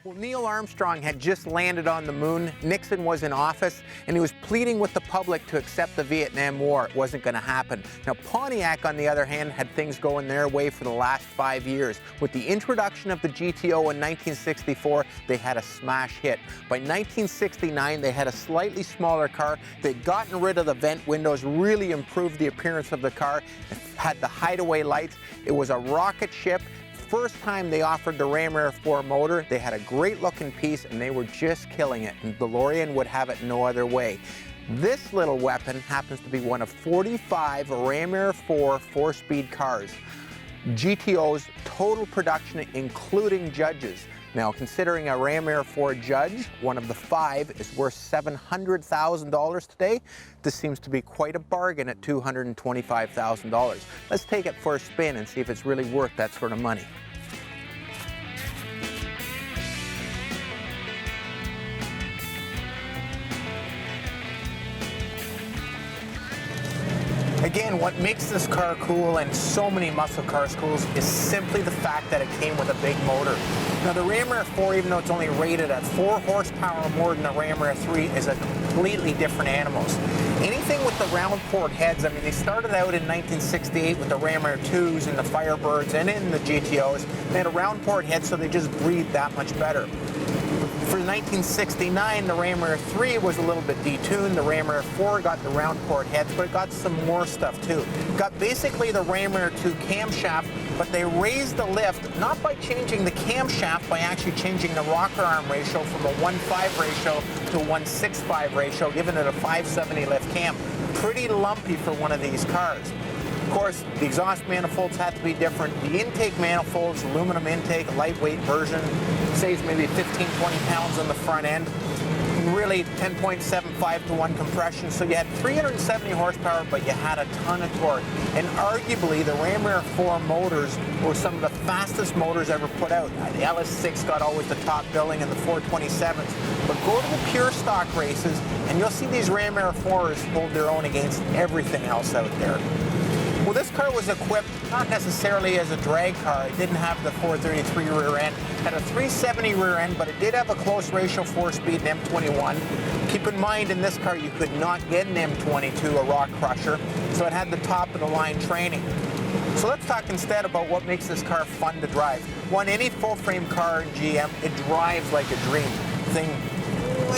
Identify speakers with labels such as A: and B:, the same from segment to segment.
A: Well, Neil Armstrong had just landed on the moon, Nixon was in office, and he was pleading with the public to accept the Vietnam War. It wasn't going to happen. Now, Pontiac, on the other hand, had things going their way for the last 5 years. With the introduction of the GTO in 1964, they had a smash hit. By 1969, they had a slightly smaller car. They'd gotten rid of the vent windows, really improved the appearance of the car. It had the hideaway lights. It was a rocket ship. First time they offered the Ram Air 4 motor, they had a great looking piece and they were just killing it, and DeLorean would have it no other way. This little weapon happens to be one of 45 Ram Air 4 4-speed cars. GTO's total production, including Judges. Now, considering a Ram Air 4 Judge, one of the 5, is worth $700,000 today, this seems to be quite a bargain at $225,000. Let's take it for a spin and see if it's really worth that sort of money. Again, what makes this car cool and so many muscle cars cool is simply the fact that it came with a big motor. Now, the Ram Air 4, even though it's only rated at 4 horsepower more than the Ram Air 3, is a completely different animals. Anything with the round port heads, I mean, they started out in 1968 with the Ram Air 2s and the Firebirds and in the GTOs. They had a round port head, so they just breathed that much better. For 1969, the Ram Air 3 was a little bit detuned. The Ram Air 4 got the round port heads, but it got some more stuff too. Got basically the Ram Air 2 camshaft, but they raised the lift, not by changing the camshaft, by actually changing the rocker arm ratio from a 1.5 ratio to a 1.65 ratio, giving it a 570 lift cam. Pretty lumpy for one of these cars. Of course, the exhaust manifolds have to be different. The intake manifolds, aluminum intake, lightweight version, saves maybe 15, 20 pounds on the front end. Really 10.75 to 1 compression, so you had 370 horsepower, but you had a ton of torque. And arguably, the Ram Air 4 motors were some of the fastest motors ever put out. The LS6 got always the top billing and the 427s. But go to the pure stock races, and you'll see these Ram Air 4s hold their own against everything else out there. Well, this car was equipped not necessarily as a drag car. It didn't have the 433 rear end. It had a 370 rear end, but it did have a close ratio 4-speed M21. Keep in mind, in this car, you could not get an M22, a rock crusher, so it had the top-of-the-line training. So let's talk instead about what makes this car fun to drive. One, any full-frame car in GM, it drives like a dream. Thing,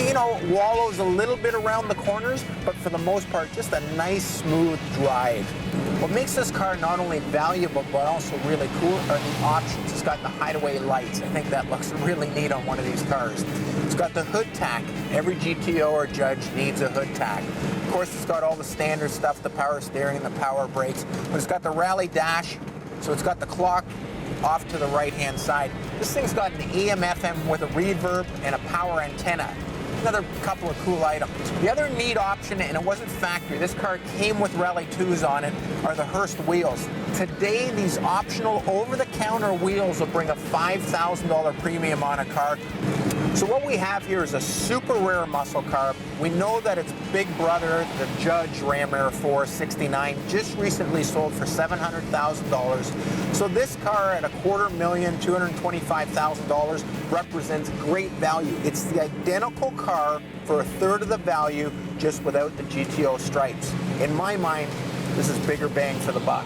A: you know, wallows a little bit around the corners, but for the most part, just a nice, smooth drive. What makes this car not only valuable, but also really cool are the options. It's got the hideaway lights. I think that looks really neat on one of these cars. It's got the hood tack. Every GTO or Judge needs a hood tack. Of course, it's got all the standard stuff, the power steering and the power brakes, but it's got the rally dash, so it's got the clock off to the right-hand side. This thing's got an AM/FM with a reverb and a power antenna. Another couple of cool items. The other neat option, and it wasn't factory, this car came with Rally 2s on it, are the Hurst wheels. Today, these optional over-the-counter wheels will bring a $5,000 premium on a car. So what we have here is a super rare muscle car. We know that its big brother, the Judge Ram Air 4 69, just recently sold for $700,000. So this car at $250,000, $225,000 represents great value. It's the identical car for a third of the value, just without the GTO stripes. In my mind, this is bigger bang for the buck.